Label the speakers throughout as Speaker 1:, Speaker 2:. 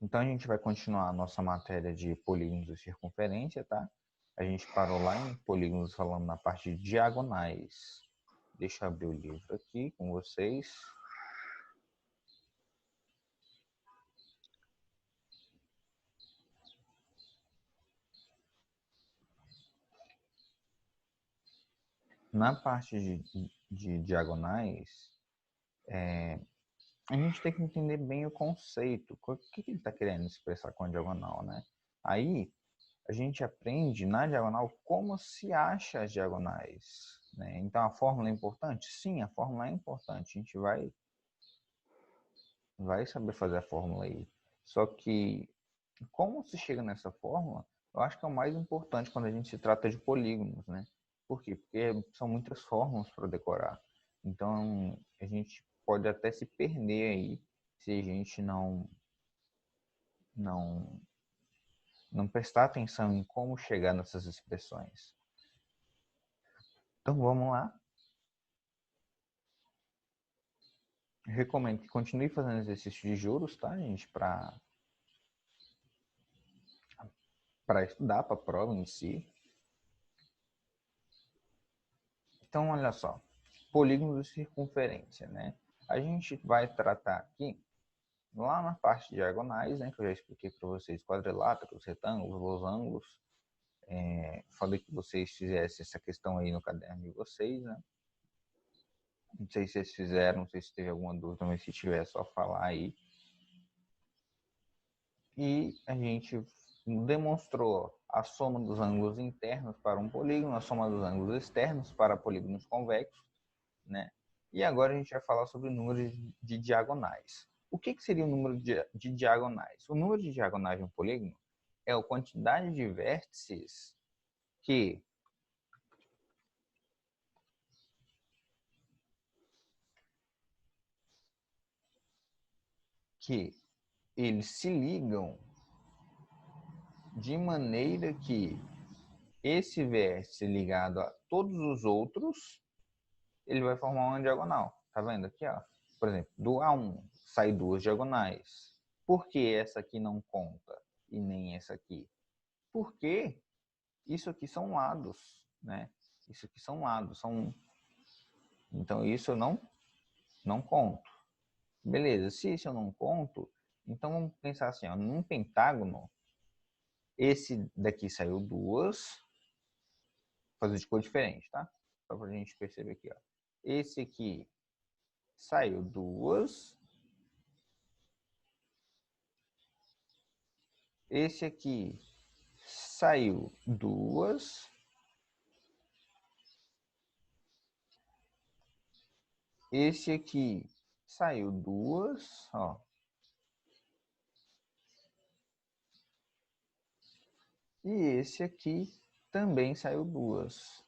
Speaker 1: Então, a gente vai continuar a nossa matéria de polígonos e circunferência, tá? A gente parou lá em polígonos falando na parte de diagonais. Deixa eu abrir o livro aqui com vocês. Na parte de diagonais, a gente tem que entender bem o conceito. O que ele está querendo expressar com a diagonal, né? Aí, a gente aprende na diagonal como se acha as diagonais, né? Então, a fórmula é importante? Sim, a fórmula é importante. A gente vai saber fazer a fórmula aí. Só que, como se chega nessa fórmula, eu acho que é o mais importante quando a gente se trata de polígonos, né? Por quê? Porque são muitas fórmulas para decorar. Então, a gente pode até se perder aí se a gente não, não prestar atenção em como chegar nessas expressões. Então, vamos lá. Eu recomendo que continue fazendo exercício de juros, tá, gente? Para estudar para a prova em si. Então, olha só. Polígonos de circunferência, né? A gente vai tratar aqui, lá na parte de diagonais, né? Que eu já expliquei para vocês, quadriláteros, retângulos, losangos. Falei que vocês fizessem essa questão aí no caderno de vocês, né? Não sei se vocês fizeram, não sei se teve alguma dúvida, mas se tiver, é só falar aí. E a gente demonstrou a soma dos ângulos internos para um polígono, a soma dos ângulos externos para polígonos convexos, né? E agora a gente vai falar sobre o número de diagonais. O que seria o número de diagonais? O número de diagonais de um polígono é a quantidade de vértices que eles se ligam de maneira que esse vértice ligado a todos os outros, ele vai formar uma diagonal. Tá vendo aqui, ó? Por exemplo, do A1 sai duas diagonais. Por que essa aqui não conta e nem essa aqui? Porque isso aqui são lados, né? Isso aqui são lados, então isso eu não conto. Beleza, se isso eu não conto, então vamos pensar assim, ó, num pentágono, esse daqui saiu duas, vou fazer de cor diferente, tá? Só pra gente perceber aqui, ó. Esse aqui saiu duas. Esse aqui saiu duas. Esse aqui saiu duas, ó. E esse aqui também saiu duas.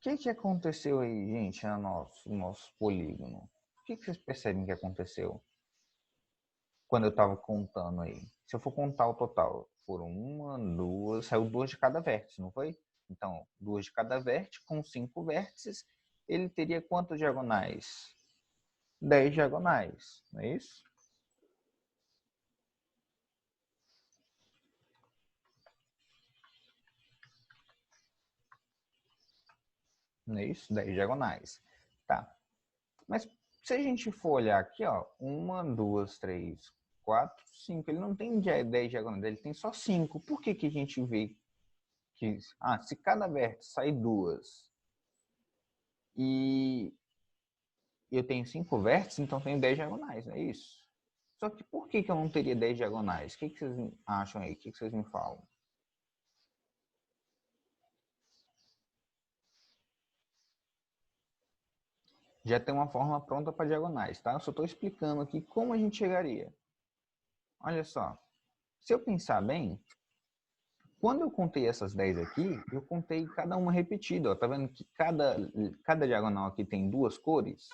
Speaker 1: O que aconteceu aí, gente, no nosso polígono? O que vocês percebem que aconteceu quando eu estava contando aí? Se eu for contar o total, foram uma, duas, saiu duas de cada vértice, não foi? Então, duas de cada vértice, com 5 vértices, ele teria quantas diagonais? 10 diagonais, não é isso? Não é isso? 10 diagonais. Tá. Mas se a gente for olhar aqui, ó, uma, duas, três, quatro, cinco, ele não tem 10 diagonais, ele tem só 5. Por que a gente vê que, se cada vértice sai duas e eu tenho 5 vértices, então tenho 10 diagonais, não é isso? Só que por que eu não teria 10 diagonais? O que vocês acham aí? O que vocês me falam? Já tem uma fórmula pronta para diagonais, tá? Eu só estou explicando aqui como a gente chegaria. Olha só, se eu pensar bem, quando eu contei essas 10 aqui, eu contei cada uma repetida. Ó. Tá vendo que cada diagonal aqui tem duas cores?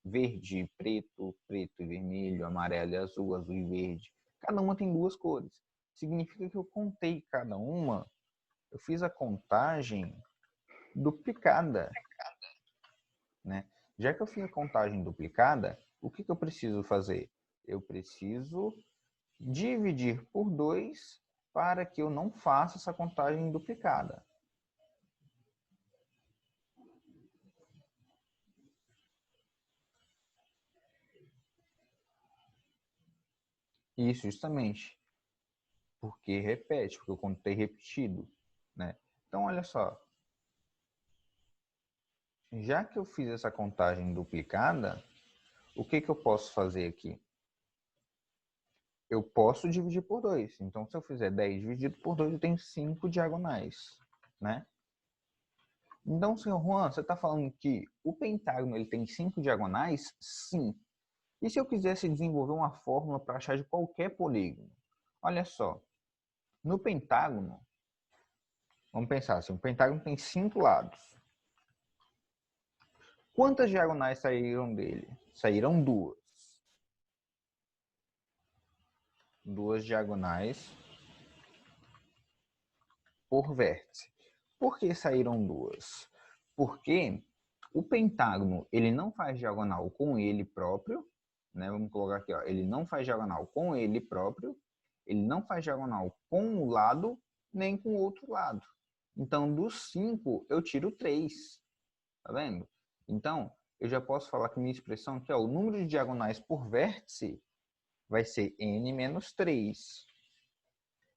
Speaker 1: Verde, preto, preto e vermelho, amarelo e azul, azul e verde. Cada uma tem duas cores. Significa que eu contei cada uma, eu fiz a contagem duplicada, né? Já que eu fiz a contagem duplicada, o que eu preciso fazer? Eu preciso dividir por 2 para que eu não faça essa contagem duplicada. Isso, justamente. Porque repete, porque eu contei repetido, né? Então, olha só. Já que eu fiz essa contagem duplicada, o que eu posso fazer aqui? Eu posso dividir por 2. Então, se eu fizer 10 dividido por 2, eu tenho 5 diagonais, né? Então, senhor Juan, você está falando que o pentágono ele tem 5 diagonais? Sim. E se eu quisesse desenvolver uma fórmula para achar de qualquer polígono? Olha só, no pentágono, vamos pensar assim, o pentágono tem 5 lados. Quantas diagonais saíram dele? Saíram 2. 2 diagonais por vértice. Por que saíram 2? Porque o pentágono ele não faz diagonal com ele próprio, né? Vamos colocar aqui, ó, ele não faz diagonal com ele próprio, ele não faz diagonal com um lado nem com o outro lado. Então, dos 5 eu tiro 3, tá vendo? Então, eu já posso falar que minha expressão aqui, ó, o número de diagonais por vértice vai ser n menos 3.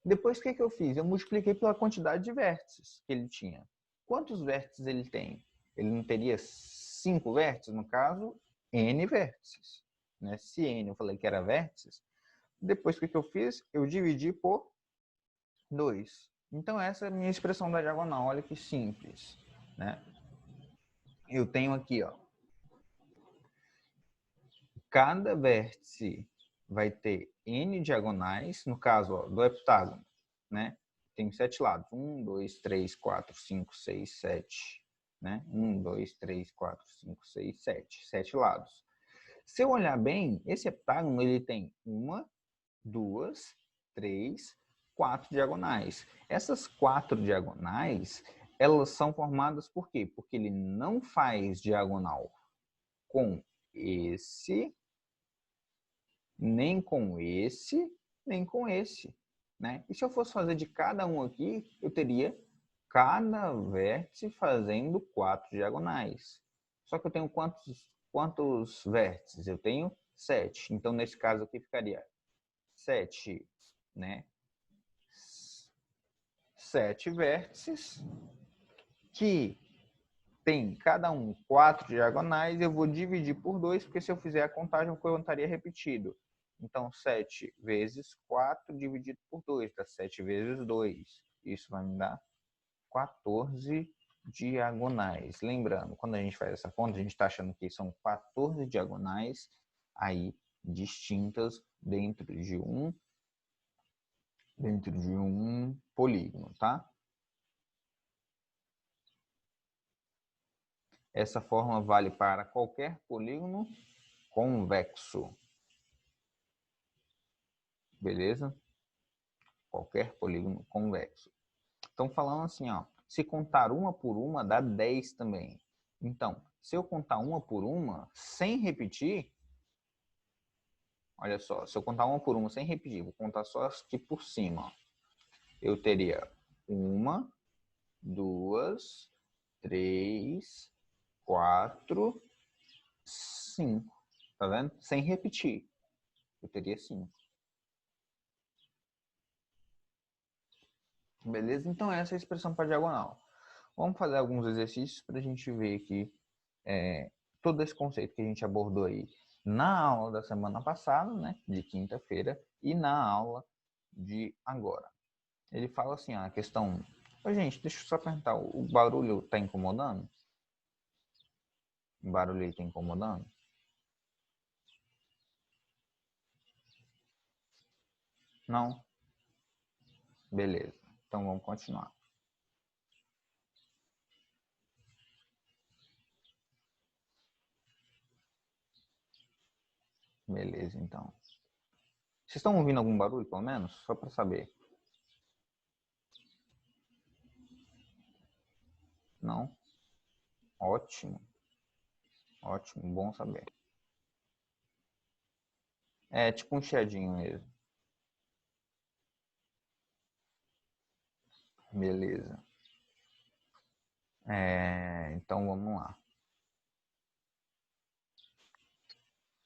Speaker 1: Depois, o que eu fiz? Eu multipliquei pela quantidade de vértices que ele tinha. Quantos vértices ele tem? Ele não teria 5 vértices? No caso, n vértices. Né? Se n eu falei que era vértices, depois o que eu fiz? Eu dividi por 2. Então, essa é a minha expressão da diagonal. Olha que simples. Né? Eu tenho aqui, ó, cada vértice vai ter n diagonais, no caso ó, do heptágono, né? Tem 7 lados. 1, 2, 3, 4, 5, 6, 7. Né? 1, 2, 3, 4, 5, 6, 7. 7 lados. Se eu olhar bem, esse heptágono ele tem 1, 2, 3, 4 diagonais. Essas 4 diagonais, elas são formadas por quê? Porque ele não faz diagonal com esse, nem com esse, nem com esse. Né? E se eu fosse fazer de cada um aqui, eu teria cada vértice fazendo 4 diagonais. Só que eu tenho quantos vértices? Eu tenho 7. Então, nesse caso aqui, ficaria 7, né? 7 vértices que tem cada um 4 diagonais. Eu vou dividir por 2, porque se eu fizer a contagem, eu contaria repetido. Então, 7 vezes 4 dividido por 2, dá 7 vezes 2. Isso vai me dar 14 diagonais. Lembrando, quando a gente faz essa conta, a gente está achando que são 14 diagonais aí distintas dentro de um polígono, tá? Essa fórmula vale para qualquer polígono convexo. Beleza? Qualquer polígono convexo. Estão falando assim, ó, se contar uma por uma, dá 10 também. Então, se eu contar uma por uma, sem repetir, olha só, se eu contar uma por uma sem repetir, vou contar só aqui por cima, ó, eu teria 1, 2, 3, 4, 5. Tá vendo? Sem repetir. Eu teria 5. Beleza? Então, essa é a expressão para diagonal. Vamos fazer alguns exercícios para a gente ver aqui todo esse conceito que a gente abordou aí na aula da semana passada, né, de quinta-feira, e na aula de agora. Ele fala assim, a questão... Ô, gente, deixa eu só perguntar, o barulho está incomodando? O barulho aí está incomodando? Não? Beleza. Então, vamos continuar. Beleza, então. Vocês estão ouvindo algum barulho, pelo menos? Só para saber. Não? Ótimo. Ótimo, bom saber. É tipo um chiadinho mesmo. Beleza. Então vamos lá.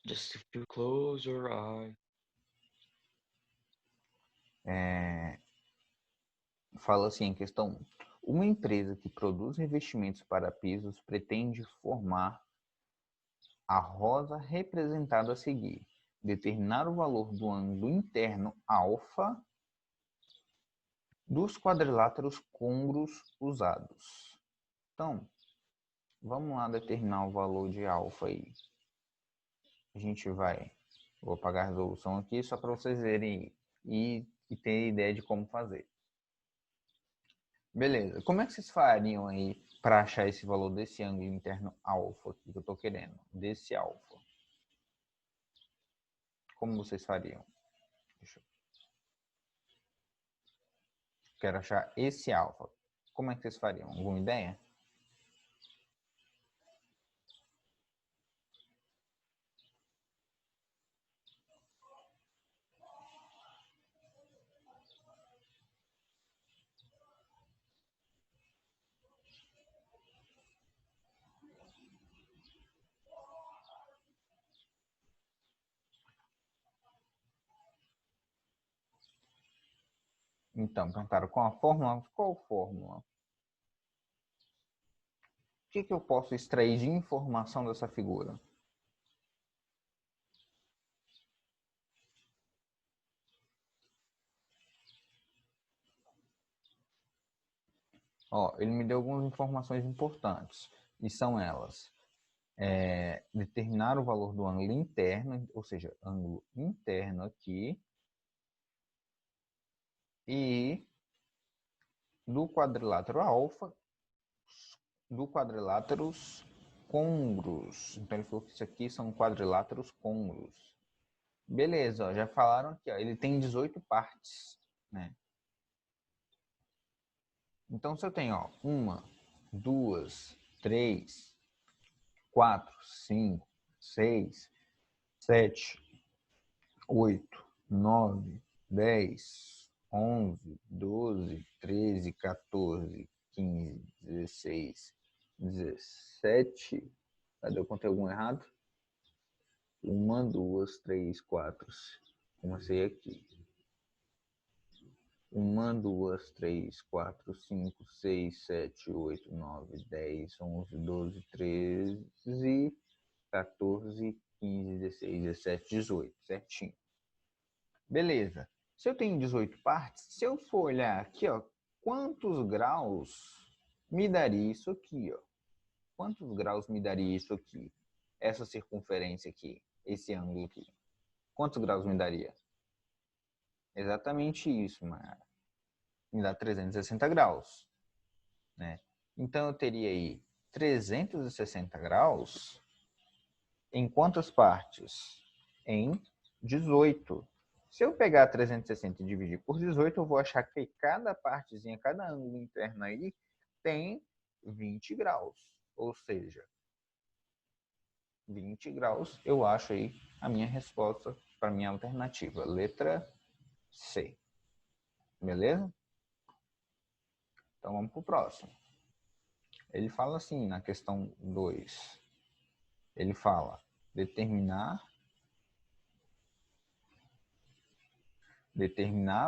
Speaker 2: Just if you close your eye.
Speaker 1: Fala assim, em questão 1. Uma empresa que produz revestimentos para pisos pretende formar a rosa representada a seguir. Determinar o valor do ângulo interno alfa dos quadriláteros côngruos usados. Então, vamos lá determinar o valor de alfa aí. A gente vou apagar a resolução aqui só para vocês verem e ter ideia de como fazer. Beleza, como é que vocês fariam aí para achar esse valor desse ângulo interno alfa aqui que eu estou querendo? Desse alfa. Como vocês fariam? Quero achar esse alfa. Como é que vocês fariam? Alguma ideia? Então, perguntaram qual a fórmula? Qual fórmula? O que eu posso extrair de informação dessa figura? Ó, ele me deu algumas informações importantes, e são elas. Determinar o valor do ângulo interno, ou seja, ângulo interno aqui, e do quadrilátero alfa, do quadriláteros côngruos. Então ele falou que isso aqui são quadriláteros côngruos. Beleza, ó, já falaram aqui, ó, ele tem 18 partes, né? Então se eu tenho, ó, 1, 2, 3, 4, 5, 6, 7, 8, 9, 10, 11, 12, 13, 14, 15, 16, 17. Cadê? Eu contei algum errado? 1, 2, 3, 4. Comecei aqui. 1, 2, 3, 4, 5, 6, 7, 8, 9, 10, 11, 12, 13, 14, 15, 16, 17, 18. Certinho. Beleza. Se eu tenho 18 partes, se eu for olhar aqui, ó, quantos graus me daria isso aqui, ó? Quantos graus me daria isso aqui? Essa circunferência aqui, esse ângulo aqui. Quantos graus me daria? Exatamente isso, Mayara. Me dá 360 graus, né? Então eu teria aí 360 graus em quantas partes? Em 18. Se eu pegar 360 e dividir por 18, eu vou achar que cada partezinha, cada ângulo interno aí tem 20 graus. Ou seja, 20 graus, eu acho aí a minha resposta para a minha alternativa. Letra C. Beleza? Então vamos para o próximo. Ele fala assim na questão 2. Ele fala determinar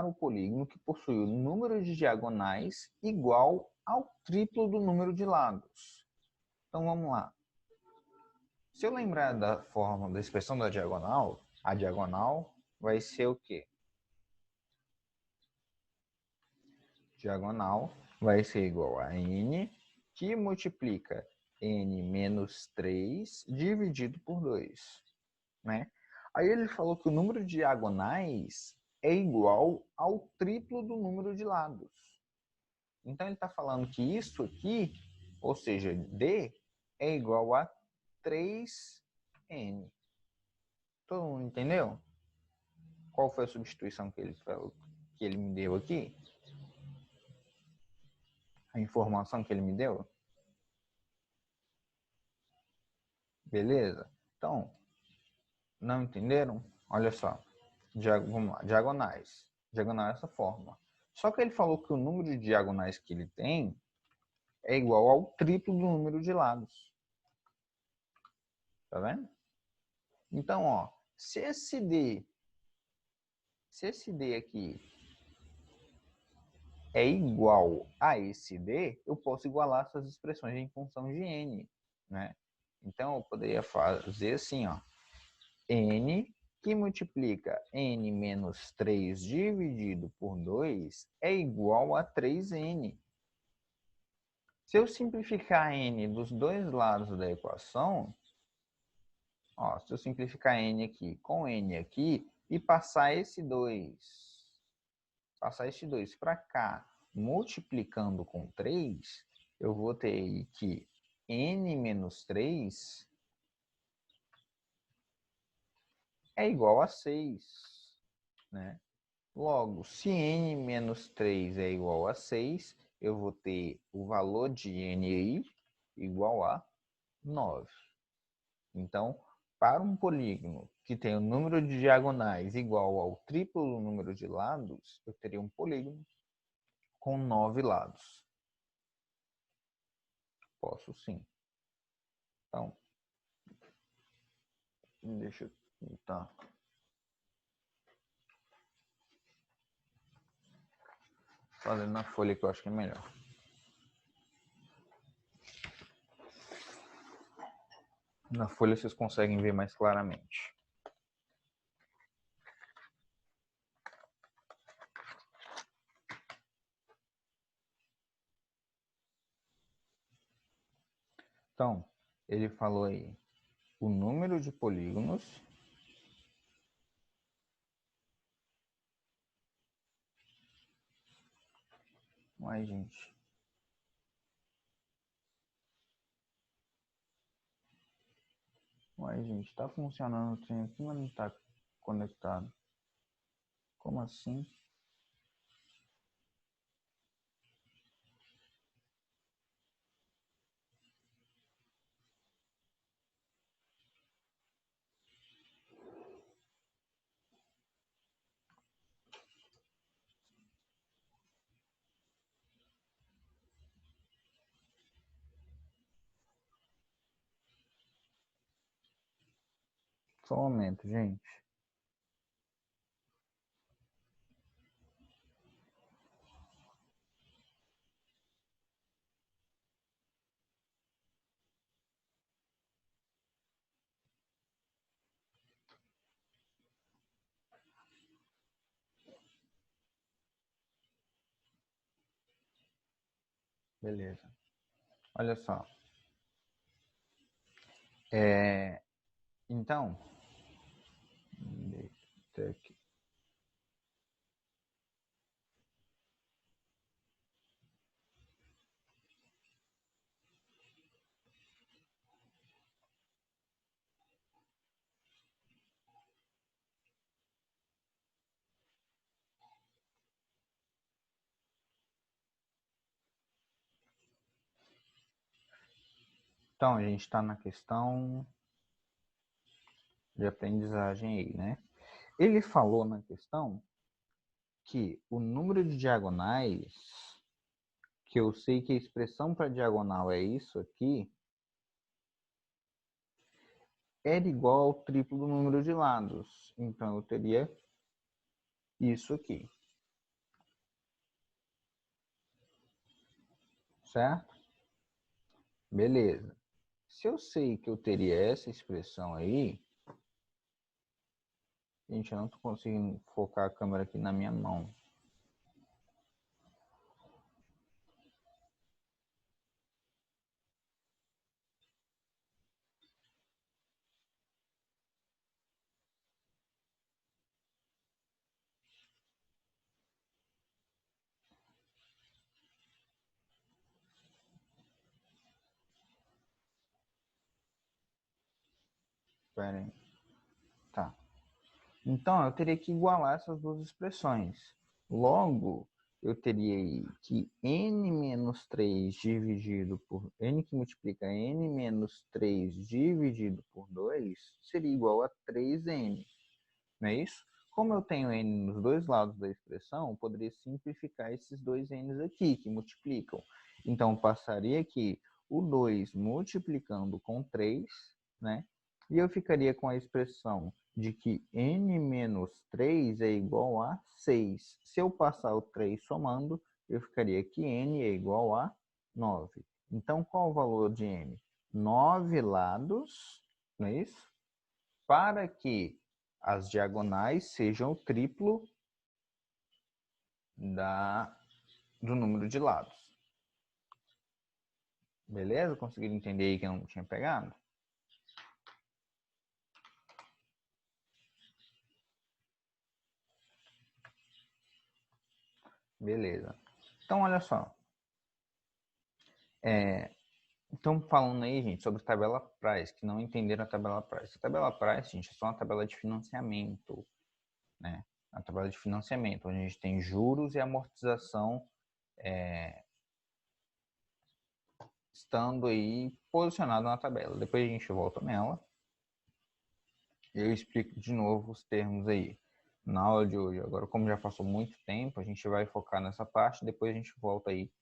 Speaker 1: o polígono que possui o número de diagonais igual ao triplo do número de lados. Então vamos lá. Se eu lembrar da forma da expressão da diagonal, a diagonal vai ser o quê? Diagonal vai ser igual a n, que multiplica n menos 3 dividido por 2. Né? Aí ele falou que o número de diagonais é igual ao triplo do número de lados. Então ele está falando que isso aqui, ou seja, D, é igual a 3N. Todo mundo entendeu? Qual foi a substituição que ele me deu aqui? A informação que ele me deu? Beleza? Então, não entenderam? Olha só. Vamos lá. Diagonais. Diagonal é essa forma. Só que ele falou que o número de diagonais que ele tem é igual ao triplo do número de lados. Tá vendo? Então, ó, se esse D aqui é igual a esse D, eu posso igualar essas expressões em função de N, né? Então, eu poderia fazer assim, ó. N que multiplica N menos 3 dividido por 2 é igual a 3N. Se eu simplificar N dos dois lados da equação, ó, se eu simplificar N aqui com N aqui e passar esse 2 para cá, multiplicando com 3, eu vou ter que N menos 3 é igual a 6, né? Logo, se n menos 3 é igual a 6, eu vou ter o valor de n aí igual a 9. Então, para um polígono que tem o número de diagonais igual ao triplo do número de lados, eu teria um polígono com 9 lados. Posso sim. Então, deixa eu tentar. Fazendo na folha que eu acho que é melhor. Na folha vocês conseguem ver mais claramente. Então, ele falou aí o número de polígonos Uai, gente. Uai, gente, tá funcionando o trem aqui, mas não tá conectado. Como assim? Só um momento, gente. Beleza. Olha só. Então, a gente está na questão de aprendizagem aí, né? Ele falou na questão que o número de diagonais, que eu sei que a expressão para diagonal é isso aqui, era igual ao triplo do número de lados. Então, eu teria isso aqui. Certo? Beleza. Se eu sei que eu teria essa expressão aí, gente, eu não estou conseguindo focar a câmera aqui na minha mão. Espera aí. Tá. Então, eu teria que igualar essas duas expressões. Logo, eu teria aí que n menos 3 dividido por n que multiplica n menos 3 dividido por 2 seria igual a 3n, não é isso? Como eu tenho n nos dois lados da expressão, eu poderia simplificar esses dois n's aqui, que multiplicam. Então, passaria aqui o 2 multiplicando com 3, né? E eu ficaria com a expressão de que n menos 3 é igual a 6. Se eu passar o 3 somando, eu ficaria que n é igual a 9. Então, qual o valor de n? 9 lados, não é isso? Para que as diagonais sejam o triplo do número de lados. Beleza? Conseguiram entender aí que eu não tinha pegado? Beleza. Então, olha só. Então, falando aí, gente, sobre tabela Price, que não entenderam a tabela Price. A tabela Price, gente, é só uma tabela de financiamento, né? A tabela de financiamento, onde a gente tem juros e amortização estando aí posicionado na tabela. Depois a gente volta nela. Eu explico de novo os termos aí na aula de hoje. Agora, como já passou muito tempo, a gente vai focar nessa parte. Depois a gente volta aí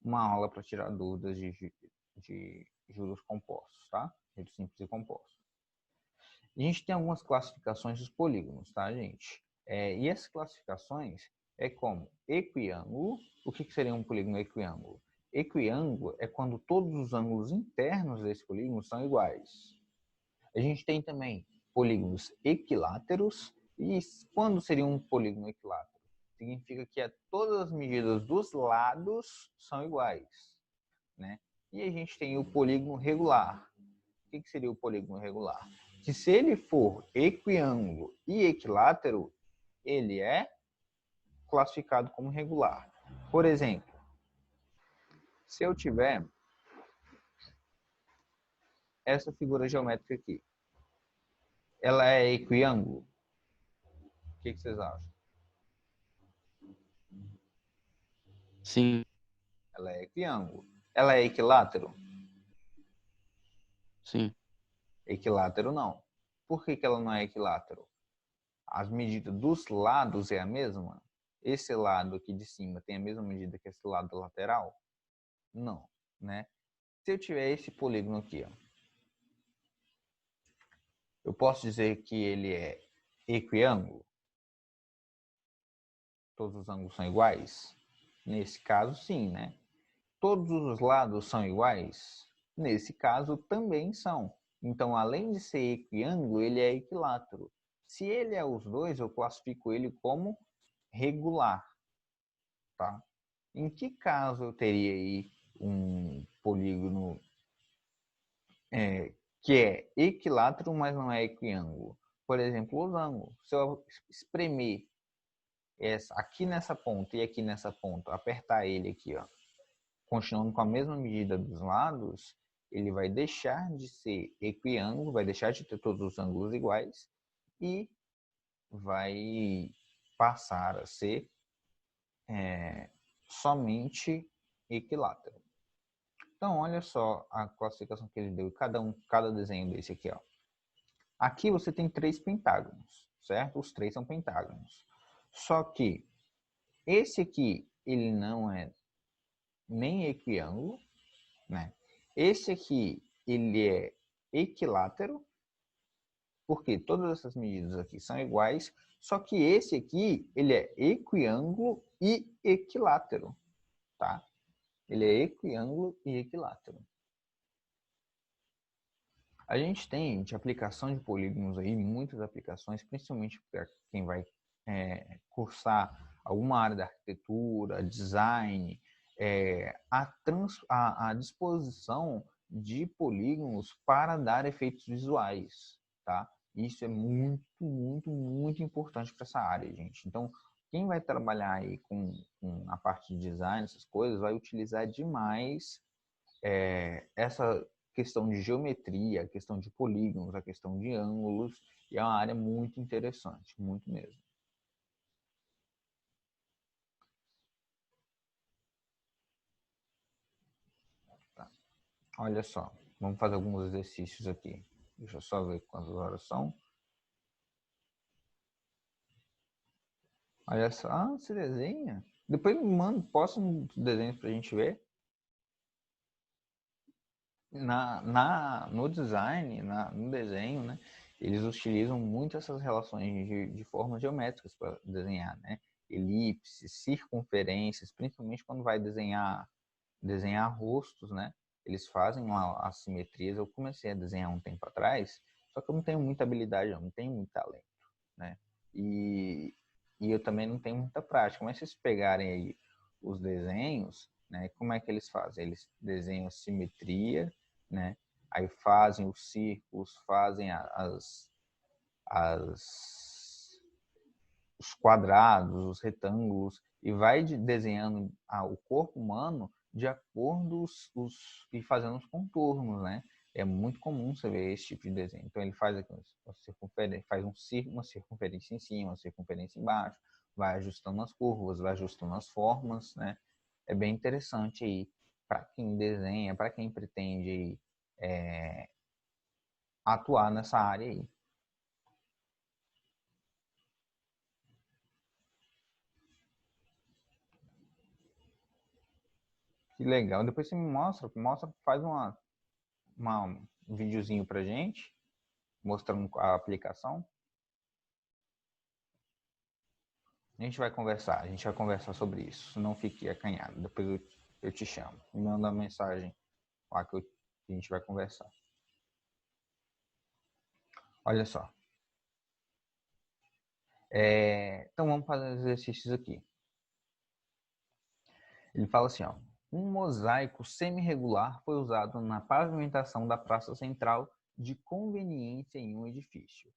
Speaker 1: uma aula para tirar dúvidas de juros compostos, tá? Juros simples e compostos. A gente tem algumas classificações dos polígonos, tá, gente? E essas classificações é como equiângulo. O que seria um polígono equiângulo? Equiângulo é quando todos os ângulos internos desse polígono são iguais. A gente tem também polígonos equiláteros. E quando seria um polígono equilátero? Significa que todas as medidas dos lados são iguais, né? E a gente tem o polígono regular. O que seria o polígono regular? Que se ele for equiângulo e equilátero, ele é classificado como regular. Por exemplo, se eu tiver essa figura geométrica aqui, ela é equiângulo? O que vocês acham?
Speaker 2: Sim,
Speaker 1: Ela é equiângulo. Ela é equilátero?
Speaker 2: sim.
Speaker 1: Equilátero não. Por que ela não é equilátero? As medidas dos lados é a mesma? Esse lado aqui de cima tem a mesma medida que esse lado lateral? Não, né? Se eu tiver esse polígono aqui, ó, eu posso dizer que ele é equiângulo? Todos os ângulos são iguais? Nesse caso, sim, né? Todos os lados são iguais? Nesse caso, também são. Então, além de ser equiângulo, ele é equilátero. Se ele é os dois, eu classifico ele como regular, tá? Em que caso eu teria aí um polígono que é equilátero, mas não é equiângulo? Por exemplo, os ângulos. Se eu espremer aqui nessa ponta e aqui nessa ponta, apertar ele aqui, ó, continuando com a mesma medida dos lados, ele vai deixar de ser equiângulo, vai deixar de ter todos os ângulos iguais e vai passar a ser somente equilátero. Então, olha só a classificação que ele deu, cada desenho desse aqui, ó. Aqui você tem 3 pentágonos, certo? Os 3 são pentágonos. Só que esse aqui, ele não é nem equiângulo, né? Esse aqui, ele é equilátero, porque todas essas medidas aqui são iguais, só que esse aqui, ele é equiângulo e equilátero, tá? Ele é equiângulo e equilátero. A gente tem de aplicação de polígonos aí, muitas aplicações, principalmente para quem vai cursar alguma área da arquitetura, design, a disposição de polígonos para dar efeitos visuais, tá? Isso é muito, muito, muito importante para essa área, gente. Então, quem vai trabalhar aí com a parte de design, essas coisas, vai utilizar demais essa questão de geometria, a questão de polígonos, a questão de ângulos, e é uma área muito interessante, muito mesmo. Olha só, vamos fazer alguns exercícios aqui. Deixa eu só ver quantas horas são. Olha só, você desenha? Depois me manda, posta um desenho pra gente ver. No design, no desenho, né, eles utilizam muito essas relações de formas geométricas para desenhar, né? Elipses, circunferências, principalmente quando vai desenhar rostos, né? Eles fazem as simetrias. Eu comecei a desenhar um tempo atrás, só que eu não tenho muita habilidade, eu não tenho muito talento, né? E, e eu também não tenho muita prática. Mas se vocês pegarem aí os desenhos, né? Como é que eles fazem? Eles desenham simetria, né? Aí fazem os círculos, fazem as os quadrados, os retângulos, e vai desenhando o corpo humano de acordo e fazendo os contornos, né? É muito comum você ver esse tipo de desenho. Então ele faz aqui uma circunferência, faz uma circunferência em cima, uma circunferência embaixo, vai ajustando as curvas, vai ajustando as formas, né? É bem interessante aí para quem desenha, para quem pretende aí, atuar nessa área aí. Que legal. Depois você me mostra, faz um videozinho pra gente, mostrando a aplicação. A gente vai conversar sobre isso. Não fique acanhado. Depois eu te chamo. Me manda uma mensagem lá que a gente vai conversar. Olha só. Então vamos fazer os exercícios aqui. Ele fala assim, ó. Um mosaico semi-regular foi usado na pavimentação da praça central de conveniência em um edifício.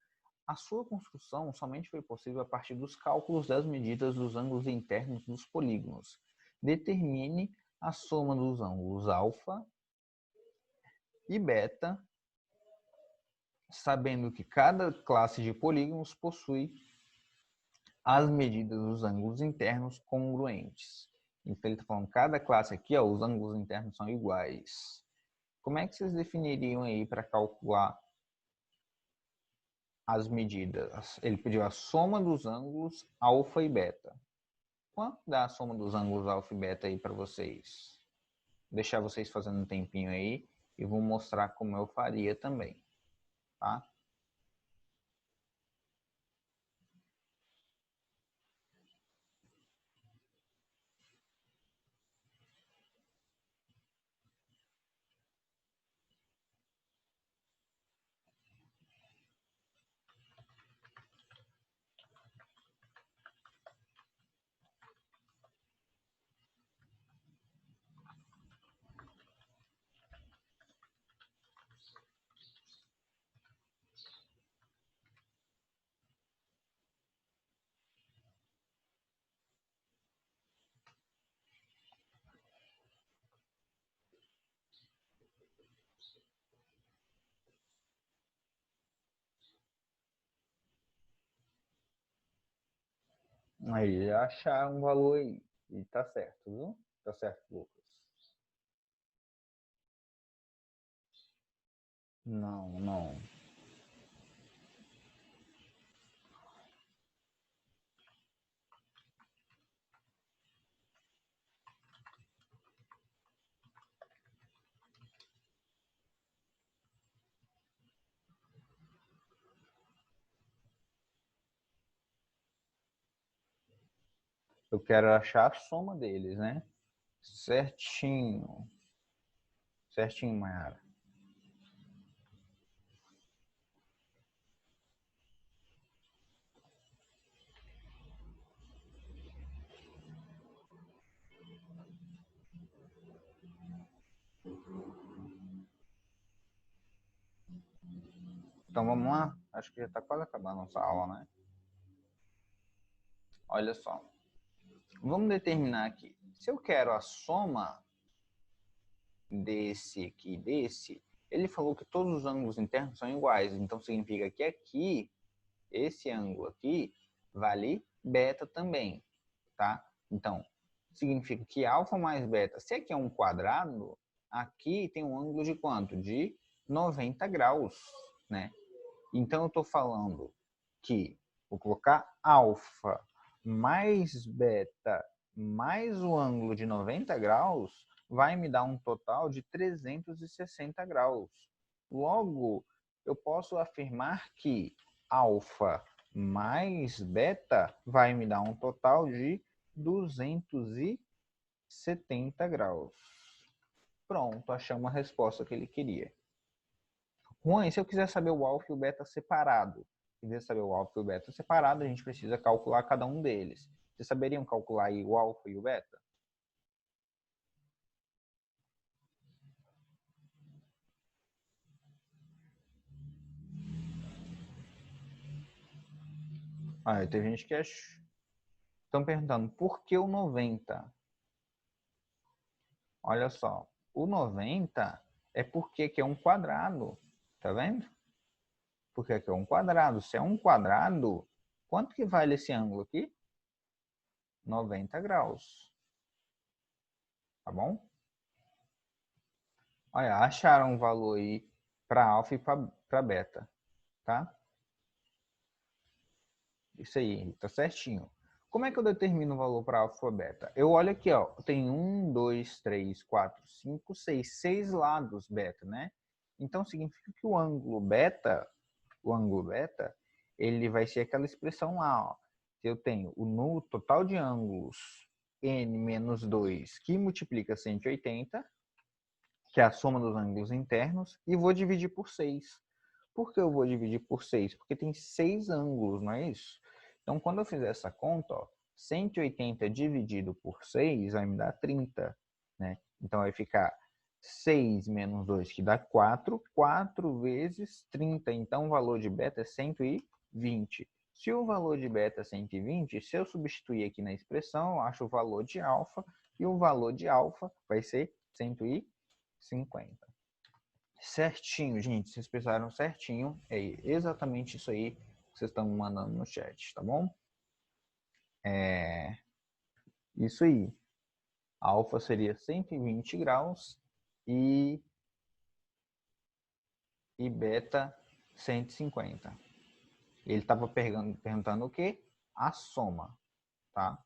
Speaker 1: A sua construção somente foi possível a partir dos cálculos das medidas dos ângulos internos dos polígonos. Determine a soma dos ângulos alfa e beta, sabendo que cada classe de polígonos possui as medidas dos ângulos internos congruentes. Então ele está falando que cada classe aqui, ó, os ângulos internos são iguais. Como é que vocês definiriam aí para calcular as medidas? Ele pediu a soma dos ângulos alfa e beta. Quanto dá a soma dos ângulos alfa e beta aí para vocês? Vou deixar vocês fazendo um tempinho aí e vou mostrar como eu faria também, tá? Aí achar um valor aí. E tá certo, viu? Tá certo, Lucas. Não, não. Eu quero achar a soma deles, né? Certinho. Certinho, Mayara. Então vamos lá? Acho que já tá quase acabando a nossa aula, né? Olha só. Vamos determinar aqui. Se eu quero a soma desse aqui e desse, ele falou que todos os ângulos internos são iguais. Então significa que aqui, esse ângulo aqui, vale beta também, tá? Então, significa que alfa mais beta, se aqui é um quadrado, aqui tem um ângulo de quanto? De 90 graus, né? Então, eu estou falando que vou colocar alfa mais beta mais o ângulo de 90 graus vai me dar um total de 360 graus. Logo, eu posso afirmar que alfa mais beta vai me dar um total de 270 graus. Pronto, achamos a resposta que ele queria. Juan, se eu quiser saber o alfa e o beta separado, a gente precisa calcular cada um deles. Vocês saberiam calcular aí o alfa e o beta? Ah, tem gente que estão perguntando por que o 90? Olha só, o 90 é porque aqui é um quadrado, tá vendo? Porque aqui é um quadrado. Se é um quadrado, quanto que vale esse ângulo aqui? 90 graus. Tá bom? Olha, acharam um valor aí para alfa e para beta, tá? Isso aí, tá certinho. Como é que eu determino o valor para alfa e beta? Eu olho aqui, ó, tem 1, 2, 3, 4, 5, 6 lados beta, né? Então significa que o ângulo beta, ele vai ser aquela expressão lá, ó. Eu tenho o total de ângulos n menos 2, que multiplica 180, que é a soma dos ângulos internos, e vou dividir por 6. Por que eu vou dividir por 6? Porque tem 6 ângulos, não é isso? Então, quando eu fizer essa conta, ó, 180 dividido por 6 vai me dar 30. Né? Então, vai ficar 6 menos 2, que dá 4. 4 vezes 30. Então, o valor de beta é 120. Se o valor de beta é 120, se eu substituir aqui na expressão, eu acho o valor de alfa, e o valor de alfa vai ser 150. Certinho, gente. Vocês pensaram certinho. É exatamente isso aí que vocês estão me mandando no chat, tá bom? Isso aí. Alfa seria 120 graus e beta 150. Ele estava perguntando o quê? A soma, tá?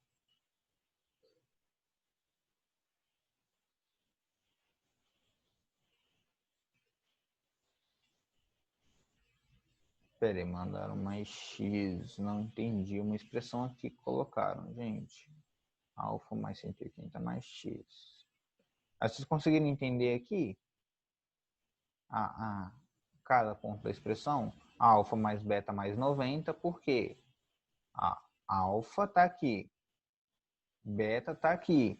Speaker 1: Espera aí, mandaram mais X. Não entendi uma expressão aqui que colocaram, gente. Alfa mais 180 mais X. Aí vocês conseguiram entender aqui? Cada ponto da expressão, alfa mais beta mais 90, porque a alfa está aqui, beta está aqui,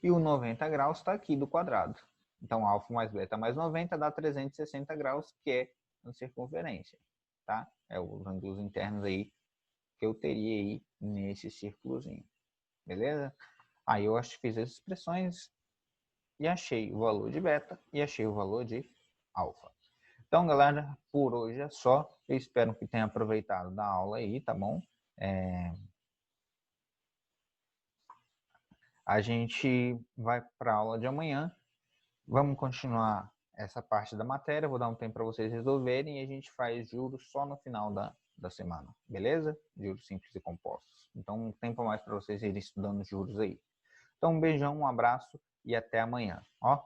Speaker 1: e o 90 graus está aqui do quadrado. Então, alfa mais beta mais 90 dá 360 graus, que é a circunferência. Tá? É os ângulos internos aí que eu teria aí nesse círculozinho. Beleza? Aí eu fiz as expressões e achei o valor de beta e achei o valor de alfa. Então, galera, por hoje é só. Eu espero que tenha aproveitado da aula aí, tá bom? A gente vai para a aula de amanhã. Vamos continuar essa parte da matéria. Vou dar um tempo para vocês resolverem e a gente faz juros só no final da semana, beleza? Juros simples e compostos. Então, um tempo a mais para vocês irem estudando juros aí. Então, um beijão, um abraço e até amanhã. Ó,